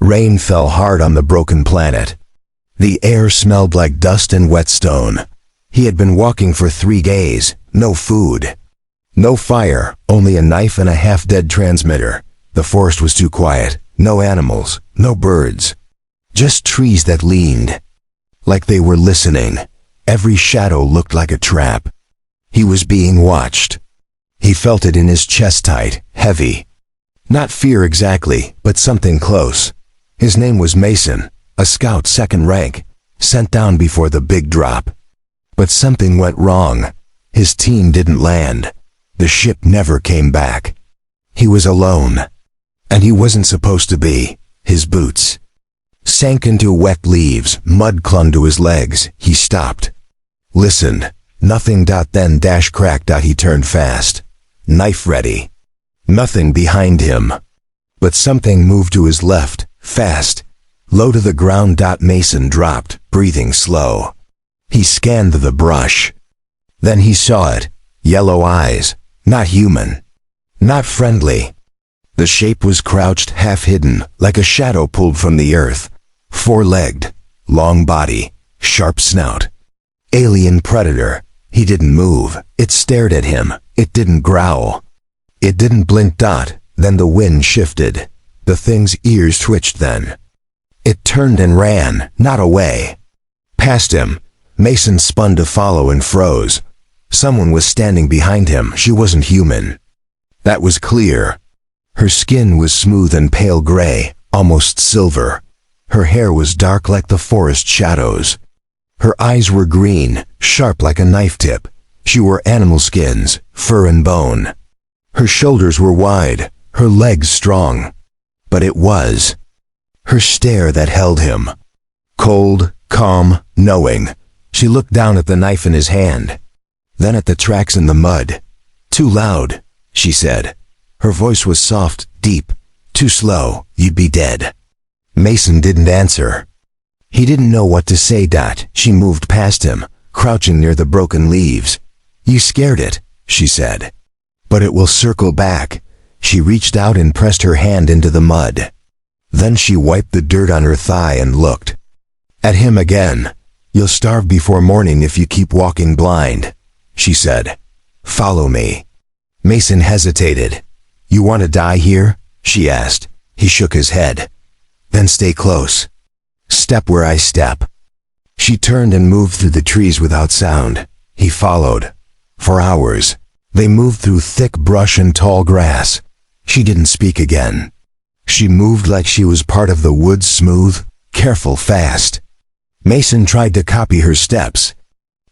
Rain fell hard on the broken planet. The air smelled like dust and whetstone. He had been walking for 3 days, no food. No fire, only a knife and a half-dead transmitter. The forest was too quiet, no animals, no birds. Just trees that leaned. Like they were listening. Every shadow looked like a trap. He was being watched. He felt it in his chest tight, heavy. Not fear exactly, but something close. His name was Mason, a scout 2nd rank, sent down before the big drop. But something went wrong. His team didn't land. The ship never came back. He was alone. And he wasn't supposed to be. His boots sank into wet leaves, mud clung to his legs. He stopped. Listened. Nothing. Then crack. He turned fast. Knife ready. Nothing behind him. But something moved to his left, fast. Low to the ground. Mason dropped, breathing slow. He scanned the brush. Then he saw it. Yellow eyes. Not human. Not friendly. The shape was crouched, half-hidden, like a shadow pulled from the earth. 4-legged. Long body. Sharp snout. Alien predator. He didn't move. It stared at him. It didn't growl. It didn't blink. Then the wind shifted. The thing's ears twitched then. It turned and ran, not away. Past him. Mason spun to follow and froze. Someone was standing behind him. She wasn't human. That was clear. Her skin was smooth and pale gray, almost silver. Her hair was dark like the forest shadows. Her eyes were green, sharp like a knife tip. She wore animal skins, fur and bone. Her shoulders were wide, her legs strong. But it was her stare that held him. Cold, calm, knowing. She looked down at the knife in his hand. Then at the tracks in the mud. Too loud, she said. Her voice was soft, deep. Too slow, you'd be dead. Mason didn't answer. He didn't know what to say. She moved past him, crouching near the broken leaves. You scared it, she said. But it will circle back. She reached out and pressed her hand into the mud. Then she wiped the dirt on her thigh and looked at him again. You'll starve before morning if you keep walking blind, she said. Follow me. Mason hesitated. You want to die here? She asked. He shook his head. Then stay close. Step where I step. She turned and moved through the trees without sound. He followed. For hours, they moved through thick brush and tall grass. She didn't speak again. She moved like she was part of the woods, smooth, careful, fast. Mason tried to copy her steps,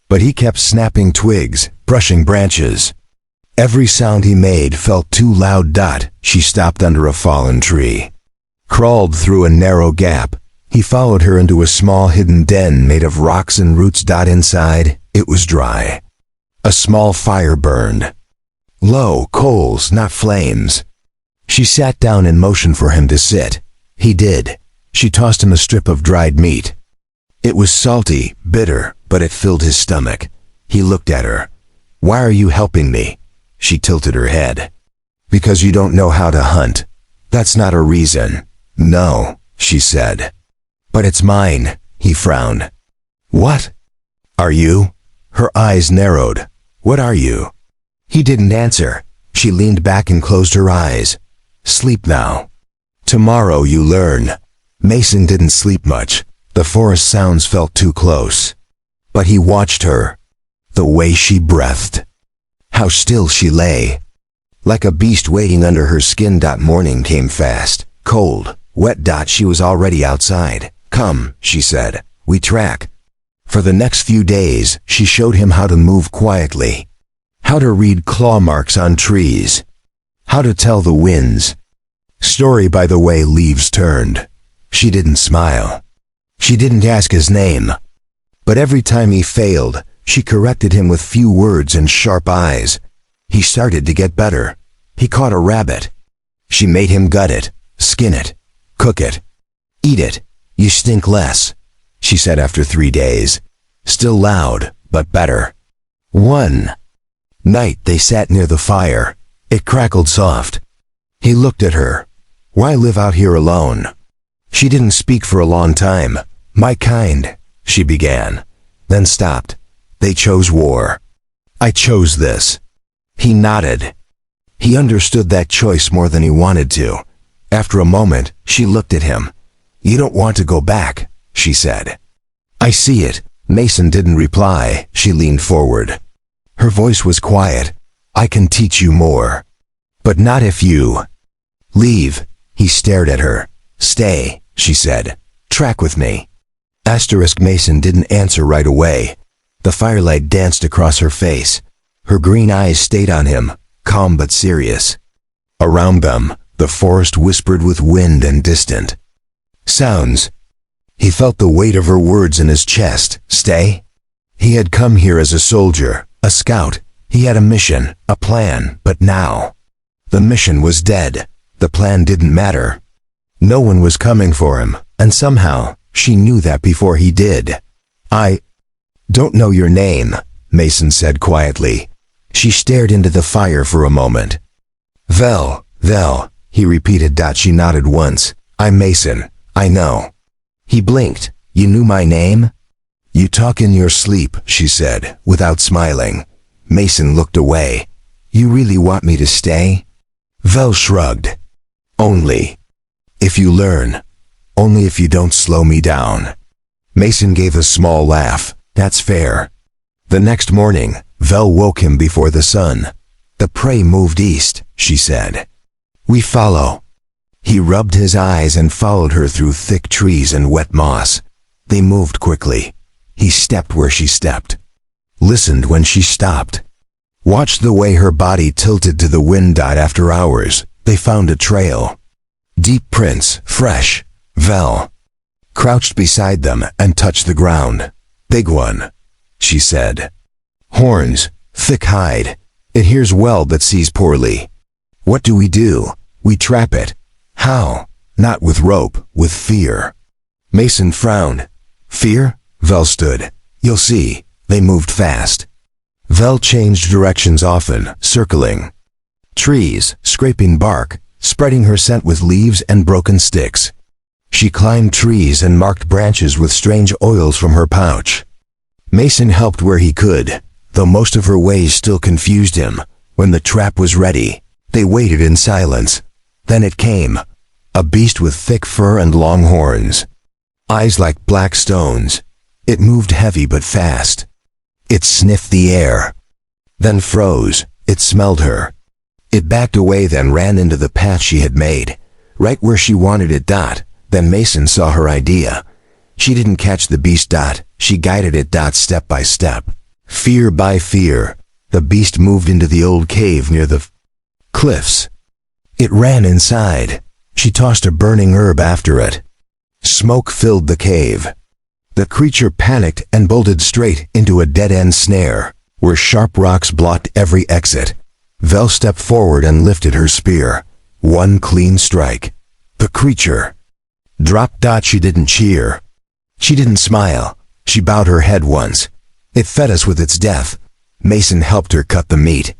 but he kept snapping twigs, brushing branches. Every sound he made felt too loud. She stopped under a fallen tree. Crawled through a narrow gap. He followed her into a small hidden den made of rocks and roots. Inside, it was dry. A small fire burned. Low coals, not flames. She sat down and motioned for him to sit. He did. She tossed him a strip of dried meat. It was salty, bitter, but it filled his stomach. He looked at her. Why are you helping me? She tilted her head. Because you don't know how to hunt. That's not a reason. No, she said. But it's mine, he frowned. What? Are you? Her eyes narrowed. What are you? He didn't answer. She leaned back and closed her eyes. Sleep now. Tomorrow you learn. Mason didn't sleep much. The forest sounds felt too close. But he watched her. The way she breathed. How still she lay. Like a beast waiting under her skin. Morning came fast, cold, wet. She was already outside. Come, she said. We track. For the next few days, she showed him how to move quietly. How to read claw marks on trees. How to tell the winds. Story by the way leaves turned. She didn't smile. She didn't ask his name. But every time he failed, she corrected him with few words and sharp eyes. He started to get better. He caught a rabbit. She made him gut it, skin it, cook it, eat it. You stink less, she said after 3 days. Still loud, but better. One night they sat near the fire. It crackled soft. He looked at her. Why live out here alone? She didn't speak for a long time. "My kind," she began, then stopped. "They chose war. I chose this." He nodded. He understood that choice more than he wanted to. After a moment, she looked at him. "You don't want to go back," she said. "I see it." Mason didn't reply. She leaned forward. Her voice was quiet. "I can teach you more. But not if you leave." He stared at her. "Stay," she said. "Track with me." Mason didn't answer right away. The firelight danced across her face. Her green eyes stayed on him, calm but serious. Around them, the forest whispered with wind and distant sounds. He felt the weight of her words in his chest. Stay? He had come here as a soldier, a scout. He had a mission, a plan, but now the mission was dead. The plan didn't matter. No one was coming for him, and somehow she knew that before he did. "I don't know your name," Mason said quietly. She stared into the fire for a moment. Vel, he repeated. She nodded once. "I'm Mason. I know." He blinked. "You knew my name?" "You talk in your sleep," she said, without smiling. Mason looked away. "You really want me to stay?" Vel shrugged. "Only if you learn. Only if you don't slow me down." Mason gave a small laugh. "That's fair." The next morning, Vel woke him before the sun. "The prey moved east," she said. "We follow." He rubbed his eyes and followed her through thick trees and wet moss. They moved quickly. He stepped where she stepped, listened when she stopped, watched the way her body tilted to the wind. After hours, they found a trail. Deep prints, fresh. Vel crouched beside them and touched the ground. "Big one," she said. "Horns, thick hide. It hears well but sees poorly." "What do? We trap it." "How?" "Not with rope, with fear." Mason frowned. "Fear?" Vel stood. "You'll see." They moved fast. Vel changed directions often, circling trees, scraping bark, spreading her scent with leaves and broken sticks. She climbed trees and marked branches with strange oils from her pouch. Mason helped where he could, though most of her ways still confused him. When the trap was ready, they waited in silence. Then it came. A beast with thick fur and long horns. Eyes like black stones. It moved heavy but fast. It sniffed the air, then froze. It smelled her. It backed away, then ran into the path she had made, right where she wanted it. Then Mason saw her idea. She didn't catch the beast. She guided it. Step by step, fear by fear. The beast moved into the old cave near the cliffs. It ran inside. She tossed a burning herb after it. Smoke filled the cave. The creature panicked and bolted straight into a dead-end snare, where sharp rocks blocked every exit. Vel stepped forward and lifted her spear. One clean strike. The creature dropped. She didn't cheer. She didn't smile. She bowed her head once. It fed us with its death. Mason helped her cut the meat.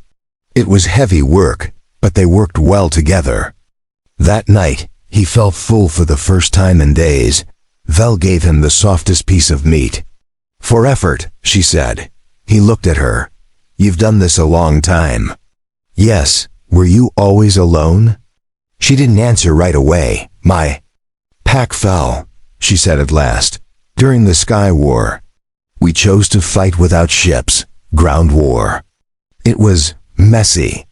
It was heavy work, but they worked well together. That night, he felt full for the first time in days. Vel gave him the softest piece of meat. "For effort," she said. He looked at her. "You've done this a long time." "Yes." "Were you always alone?" She didn't answer right away. "My pack fell," she said at last. "During the Sky War. We chose to fight without ships. Ground war. It was messy."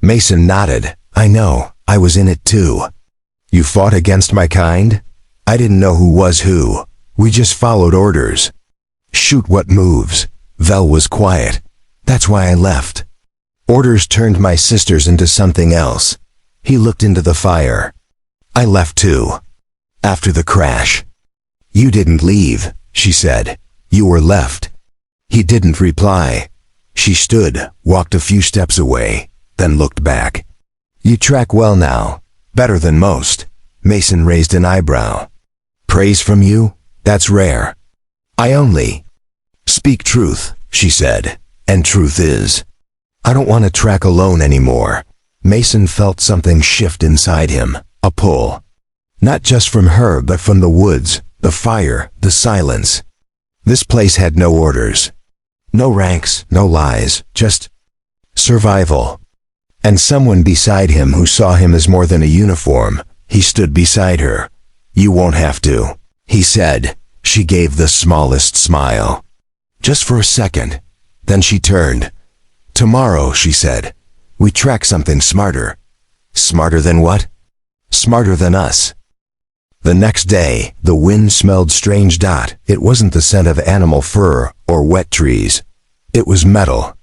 Mason nodded. "I know. I was in it too." "You fought against my kind?" "I didn't know who was who. We just followed orders. Shoot what moves." Vel was quiet. "That's why I left. Orders turned my sisters into something else." He looked into the fire. "I left too. After the crash." "You didn't leave," she said. "You were left." He didn't reply. She stood, walked a few steps away, then looked back. "You track well now. Better than most." Mason raised an eyebrow. "Praise from you? That's rare." "I only speak truth," she said, "and truth is, I don't want to track alone anymore." Mason felt something shift inside him, a pull. Not just from her, but from the woods, the fire, the silence. This place had no orders. No ranks, no lies, just survival. And someone beside him who saw him as more than a uniform. He stood beside her. "You won't have to," he said. She gave the smallest smile. Just for a second. Then she turned. "Tomorrow," she said, "we track something smarter." Smarter than what? Smarter than us. The next day, the wind smelled strange. It wasn't the scent of animal fur or wet trees. It was metal.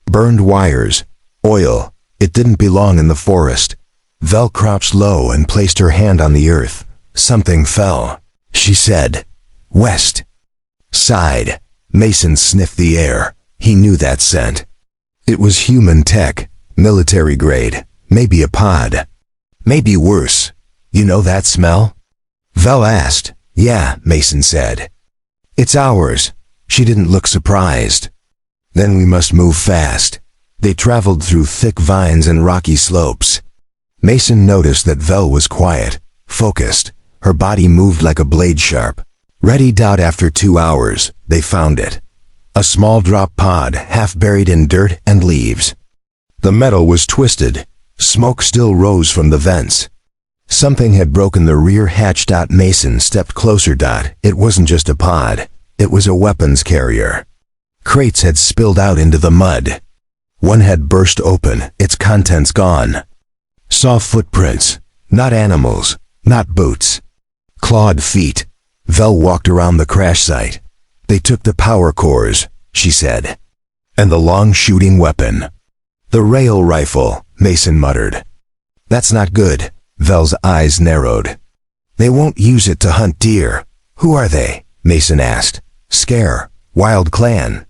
Burned wires. Oil. It didn't belong in the forest. Vel crouched low and placed her hand on the earth. Something fell. She said, "West." Sighed. Mason sniffed the air. He knew that scent. It was human tech, military grade, maybe a pod. Maybe worse. "You know that smell?" Vel asked. "Yeah," Mason said. "It's ours." She didn't look surprised. "Then we must move fast." They traveled through thick vines and rocky slopes. Mason noticed that Vel was quiet, focused. Her body moved like a blade sharp. Ready. After 2 hours, they found it. A small drop pod, half buried in dirt and leaves. The metal was twisted. Smoke still rose from the vents. Something had broken the rear hatch. Mason stepped closer. It wasn't just a pod. It was a weapons carrier. Crates had spilled out into the mud. One had burst open, its contents gone. Saw footprints. Not animals, not boots. Clawed feet. Vel walked around the crash site. "They took the power cores," she said. "And the long shooting weapon." "The rail rifle," Mason muttered. "That's not good." Vel's eyes narrowed. "They won't use it to hunt deer." "Who are they?" Mason asked. "Scare. Wild clan.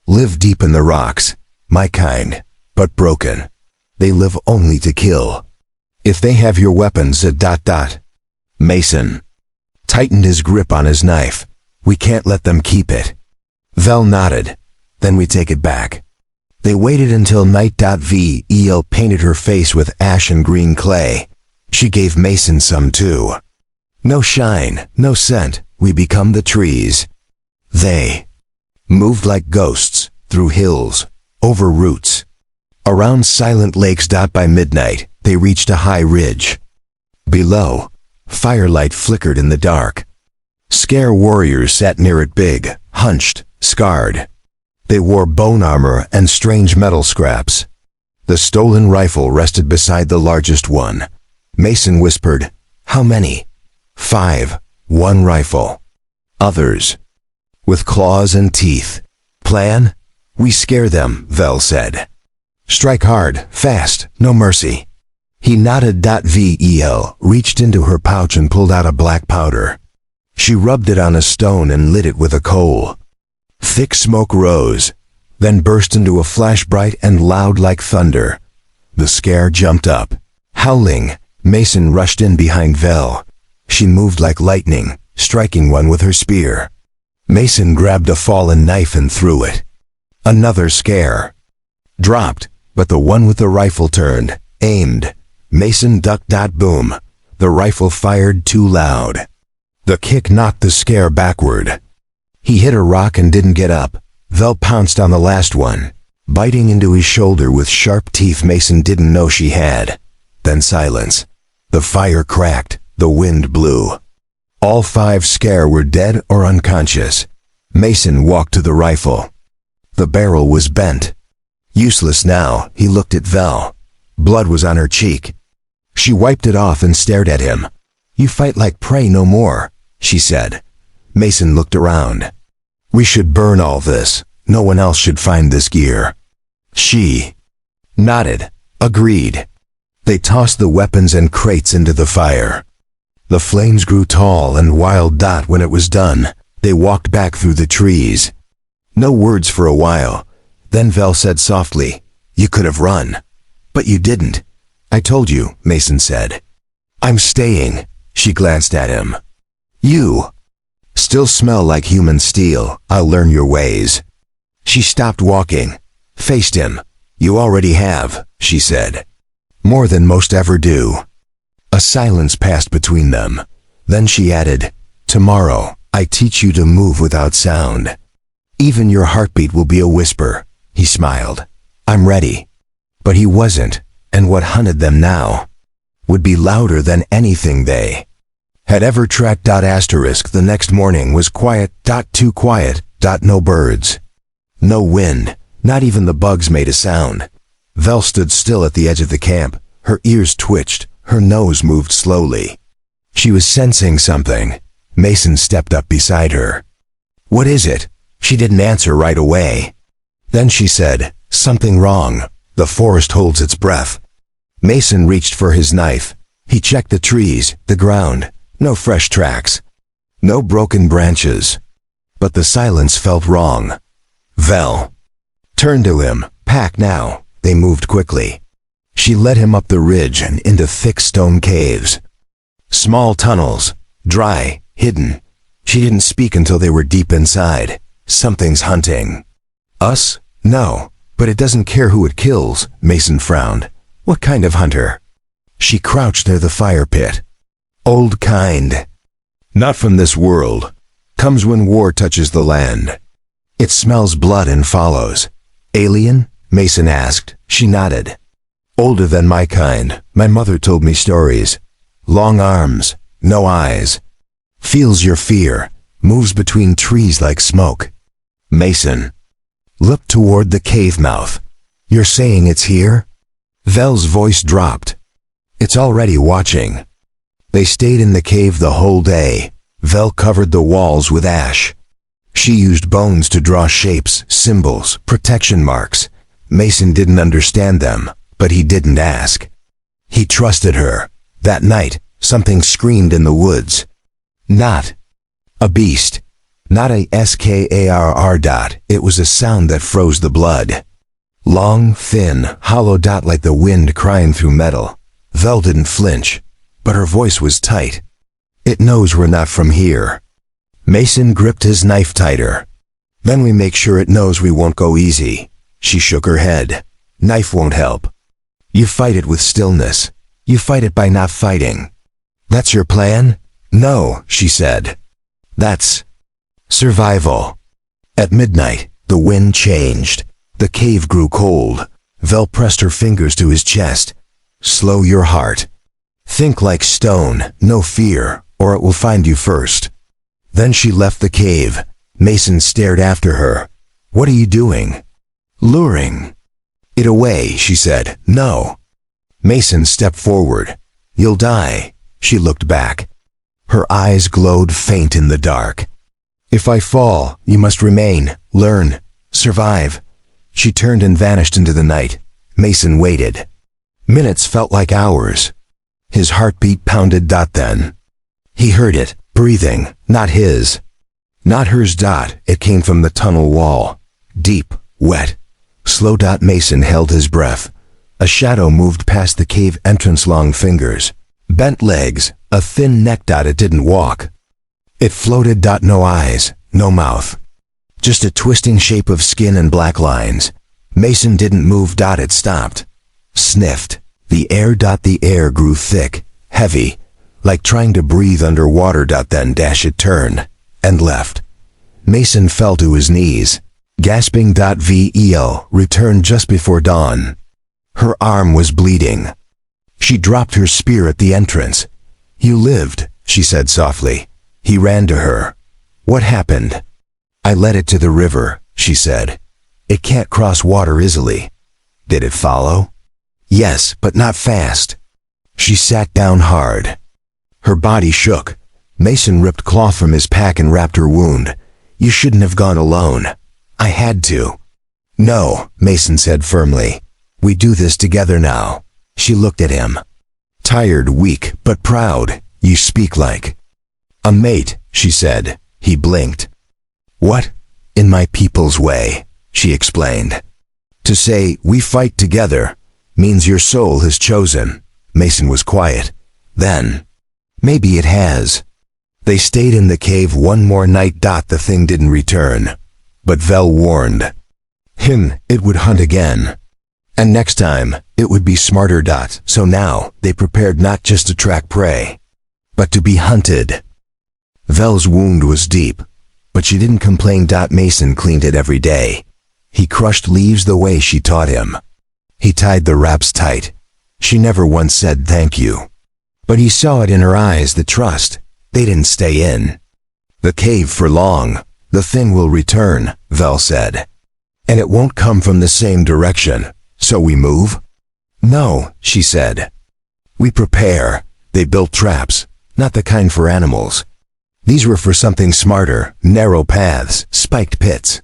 Live deep in the rocks. My kind. But broken. They live only to kill. If they have your weapons at ... Mason tightened his grip on his knife. "We can't let them keep it." Vel nodded. "Then we take it back." They waited until night. Vel painted her face with ash and green clay. She gave Mason some too. "No shine, no scent. We become the trees." They moved like ghosts, through hills, over roots, around silent lakes. By midnight, they reached a high ridge. Below, firelight flickered in the dark. Scare warriors sat near it, big, hunched, scarred. They wore bone armor and strange metal scraps. The stolen rifle rested beside the largest one. Mason whispered, "How many?" "5. One rifle." "Others?" "With claws and teeth." "Plan?" "We scare them," Vel said. "Strike hard, fast, no mercy." He nodded. Vel reached into her pouch and pulled out a black powder. She rubbed it on a stone and lit it with a coal. Thick smoke rose, then burst into a flash bright and loud like thunder. The scare jumped up. Howling, Mason rushed in behind Vel. She moved like lightning, striking one with her spear. Mason grabbed a fallen knife and threw it. Another scare. Dropped, but the one with the rifle turned, aimed. Mason ducked. Boom. The rifle fired too loud. The kick knocked the scare backward. He hit a rock and didn't get up. Vel pounced on the last one, biting into his shoulder with sharp teeth Mason didn't know she had. Then silence. The fire cracked, the wind blew. All 5 scare were dead or unconscious. Mason walked to the rifle. The barrel was bent. Useless now, he looked at Vel. Blood was on her cheek. She wiped it off and stared at him. "You fight like prey no more," she said. Mason looked around. "We should burn all this. No one else should find this gear." She nodded, agreed. They tossed the weapons and crates into the fire. The flames grew tall and wild. When it was done, they walked back through the trees. No words for a while. Then Vel said softly, "You could have run. But you didn't." "I told you," Mason said. "I'm staying." She glanced at him. "You still smell like human steel. I'll learn your ways." She stopped walking, faced him. "You already have," she said. "More than most ever do." A silence passed between them. Then she added, "Tomorrow, I teach you to move without sound. Even your heartbeat will be a whisper." He smiled. "I'm ready." But he wasn't, and what hunted them now would be louder than anything they had ever tracked. The next morning was quiet. Too quiet. No birds. No wind. Not even the bugs made a sound. Vel stood still at the edge of the camp. Her ears twitched. Her nose moved slowly. She was sensing something. Mason stepped up beside her. "What is it?" She didn't answer right away. Then she said, "Something wrong. The forest holds its breath." Mason reached for his knife. He checked the trees, the ground. No fresh tracks. No broken branches. But the silence felt wrong. Vel turned to him. "Pack now." They moved quickly. She led him up the ridge and into thick stone caves. Small tunnels, dry, hidden. She didn't speak until they were deep inside. "Something's hunting us?" "No, but it doesn't care who it kills," Mason frowned. "What kind of hunter?" She crouched near the fire pit. "Old kind. Not from this world. Comes when war touches the land. It smells blood and follows." "Alien?" Mason asked. She nodded. "Older than my kind. My mother told me stories. Long arms, no eyes. Feels your fear. Moves between trees like smoke." Mason looked toward the cave mouth. "You're saying it's here?" Vel's voice dropped. "It's already watching." They stayed in the cave the whole day. Vel covered the walls with ash. She used bones to draw shapes, symbols, protection marks. Mason didn't understand them, but he didn't ask. He trusted her. That night, something screamed in the woods. Not a beast. Not a skarr. It was a sound that froze the blood. Long, thin, hollow like the wind crying through metal. Vel didn't flinch, but her voice was tight. "It knows we're not from here." Mason gripped his knife tighter. "Then we make sure it knows we won't go easy." She shook her head. "Knife won't help. You fight it with stillness. You fight it by not fighting." "That's your plan?" "No," she said. "That's survival." At midnight, the wind changed. The cave grew cold. Vel pressed her fingers to his chest. "Slow your heart. Think like stone, no fear, or it will find you first." Then she left the cave. Mason stared after her. "What are you doing?" "Luring it away," she said. "No." Mason stepped forward. "You'll die." She looked back. Her eyes glowed faint in the dark. "If I fall, you must remain, learn, survive." She turned and vanished into the night. Mason waited. Minutes felt like hours. His heartbeat pounded. Then he heard it, breathing, not his, not hers. It came from the tunnel wall. Deep, wet, slow. Mason held his breath. A shadow moved past the cave entrance. Long fingers, bent legs, a thin neck. It didn't walk. It floated. No eyes, no mouth. Just a twisting shape of skin and black lines. Mason didn't move. It stopped. Sniffed. The air. The air grew thick, heavy, like trying to breathe underwater. Then it turned and left. Mason fell to his knees, gasping. Vel returned just before dawn. Her arm was bleeding. She dropped her spear at the entrance. "You lived," she said softly. He ran to her. "What happened?" "I led it to the river," she said. "It can't cross water easily." "Did it follow?" "Yes, but not fast." She sat down hard. Her body shook. Mason ripped cloth from his pack and wrapped her wound. "You shouldn't have gone alone." "I had to." "No," Mason said firmly. "We do this together now." She looked at him. Tired, weak, but proud. "You speak like a mate," she said. He blinked. "What?" "In my people's way," she explained. "To say we fight together means your soul has chosen." Mason was quiet. Then, "Maybe it has." They stayed in the cave one more night. The thing didn't return. But Vel warned him it would hunt again. And next time, it would be smarter. So now, they prepared not just to track prey, but to be hunted. Vel's wound was deep, but she didn't complain. Mason cleaned it every day. He crushed leaves the way she taught him. He tied the wraps tight. She never once said thank you. But he saw it in her eyes, the trust. They didn't stay in the cave for long. The thing will return, Vel said. And it won't come from the same direction. So we move? No, she said. We prepare. They built traps, not the kind for animals. These were for something smarter, narrow paths, spiked pits.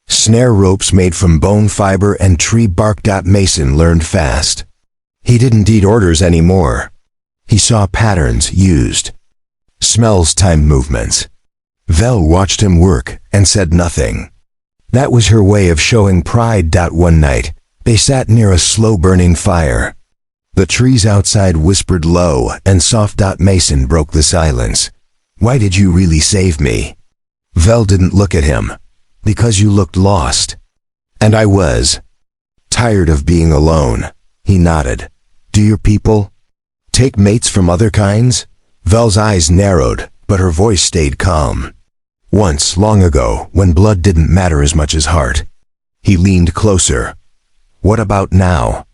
Snare ropes made from bone fiber and tree bark. Mason learned fast. He didn't need orders anymore. He saw patterns used. Smells timed movements. Vel watched him work and said nothing. That was her way of showing pride. One night, they sat near a slow-burning fire. The trees outside whispered low and soft. Mason broke the silence. Why did you really save me? Vel didn't look at him. Because you looked lost. And I was. Tired of being alone. He nodded. Do your people take mates from other kinds? Vel's eyes narrowed, but her voice stayed calm. Once, long ago, when blood didn't matter as much as heart. He leaned closer. What about now?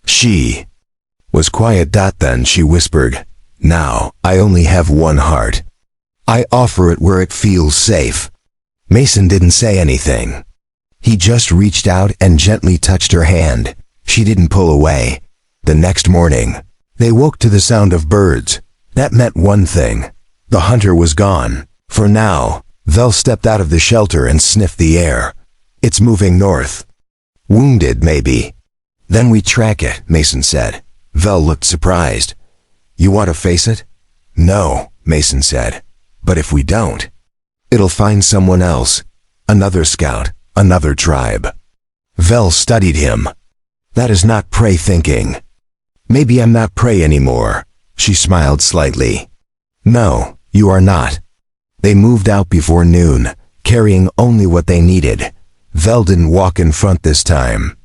She was quiet. Then she whispered, Now, I only have one heart. I offer it where it feels safe. Mason didn't say anything. He just reached out and gently touched her hand. She didn't pull away. The next morning, they woke to the sound of birds. That meant one thing. The hunter was gone. For now. Vel stepped out of the shelter and sniffed the air. It's moving north. Wounded, maybe. Then we track it, Mason said. Vel looked surprised. You want to face it? No, Mason said. But if we don't, it'll find someone else. Another scout, another tribe. Vel studied him. That is not prey thinking. Maybe I'm not prey anymore. She smiled slightly. No, you are not. They moved out before noon, carrying only what they needed. Vel didn't walk in front this time.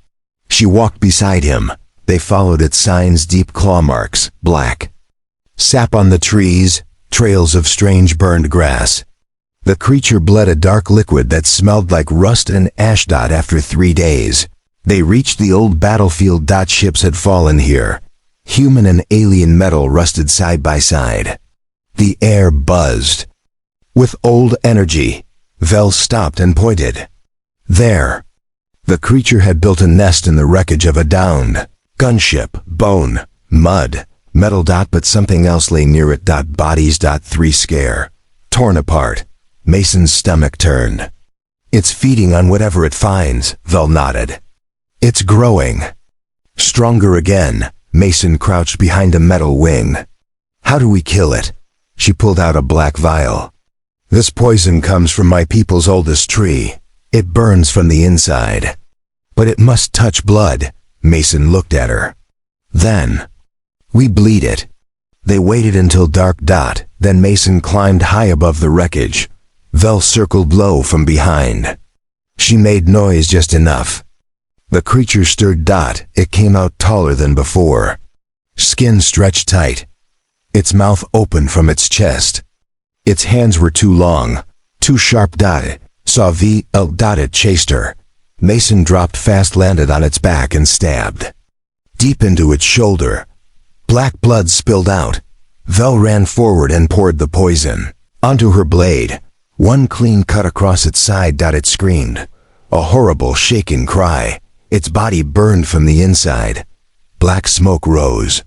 She walked beside him. They followed its signs, deep claw marks, black. Sap on the trees, trails of strange burned grass. The creature bled a dark liquid that smelled like rust and ash. After 3 days, they reached the old battlefield. Ships had fallen here. Human and alien metal rusted side by side. The air buzzed with old energy. Vel stopped and pointed. There. The creature had built a nest in the wreckage of a downed gunship, bone, mud, metal. But something else lay near it. Bodies. 3 scare. Torn apart. Mason's stomach turned. It's feeding on whatever it finds, Vel nodded. It's growing. Stronger again. Mason crouched behind a metal wing. How do we kill it? She pulled out a black vial. This poison comes from my people's oldest tree. It burns from the inside. But it must touch blood. Mason looked at her. Then, we bleed it. They waited until dark. Then Mason climbed high above the wreckage. Vel circled low from behind. She made noise just enough. The creature stirred. It came out taller than before. Skin stretched tight. Its mouth opened from its chest. Its hands were too long, too sharp. Saw V.L. It chased her. Mason dropped fast, landed on its back and stabbed. Deep into its shoulder. Black blood spilled out. Vel ran forward and poured the poison onto her blade. One clean cut across its side. It screamed. A horrible shaken cry. Its body burned from the inside. Black smoke rose.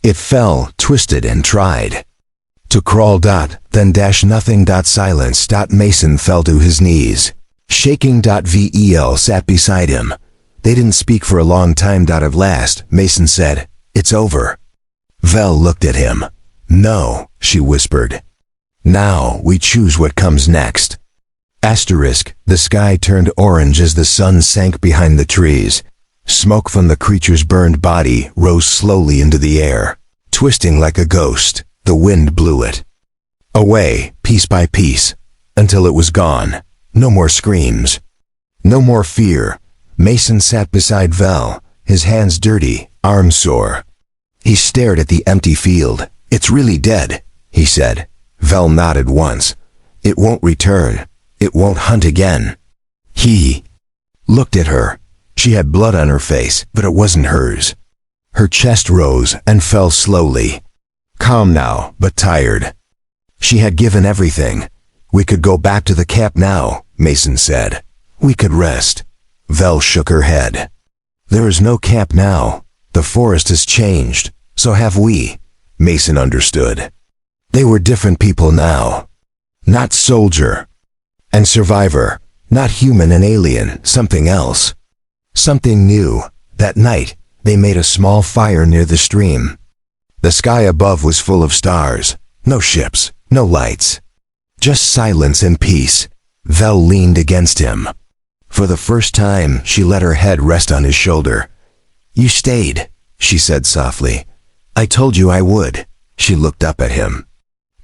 It fell, twisted and tried to crawl. Then nothing. Silence. Mason fell to his knees. Shaking. Vel sat beside him. They didn't speak for a long time. At last, Mason said, It's over. Vel looked at him. No, she whispered. Now we choose what comes next. Asterisk. The sky turned orange as the sun sank behind the trees. Smoke from the creature's burned body rose slowly into the air. Twisting like a ghost, the wind blew it away, piece by piece, until it was gone. No more screams. No more fear. Mason sat beside Vel, his hands dirty, arms sore. He stared at the empty field. "It's really dead," he said. Vel nodded once. "It won't return. It won't hunt again." He looked at her. She had blood on her face, but it wasn't hers. Her chest rose and fell slowly. Calm now, but tired. She had given everything. "We could go back to the camp now," Mason said. "We could rest." Vel shook her head. "There is no camp now. The forest has changed. So have we." Mason understood. They were different people now. Not soldier and survivor. Not human and alien. Something else. Something new. That night, they made a small fire near the stream. The sky above was full of stars. No ships. No lights. Just silence and peace. Vel leaned against him. For the first time, she let her head rest on his shoulder. "You stayed," she said softly. "I told you I would." She looked up at him.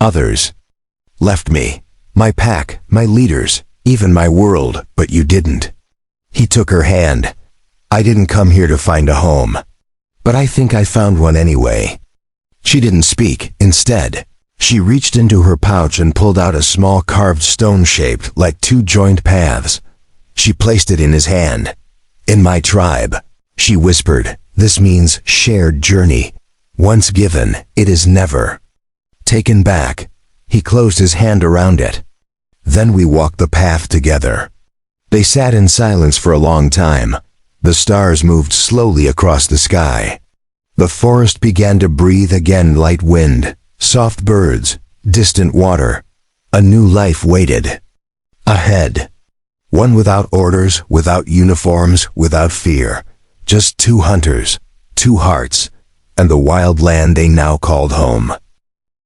"Others left me. My pack, my leaders, even my world, but you didn't." He took her hand. "I didn't come here to find a home. But I think I found one anyway." She didn't speak. Instead, she reached into her pouch and pulled out a small carved stone shaped like two joined paths. She placed it in his hand. "In my tribe," she whispered, "this means shared journey. Once given, it is never taken back." He closed his hand around it. Then we walked the path together. They sat in silence for a long time. The stars moved slowly across the sky. The forest began to breathe again, light wind, soft birds, distant water. A new life waited ahead. One without orders, without uniforms, without fear. Just two hunters, two hearts, and the wild land they now called home.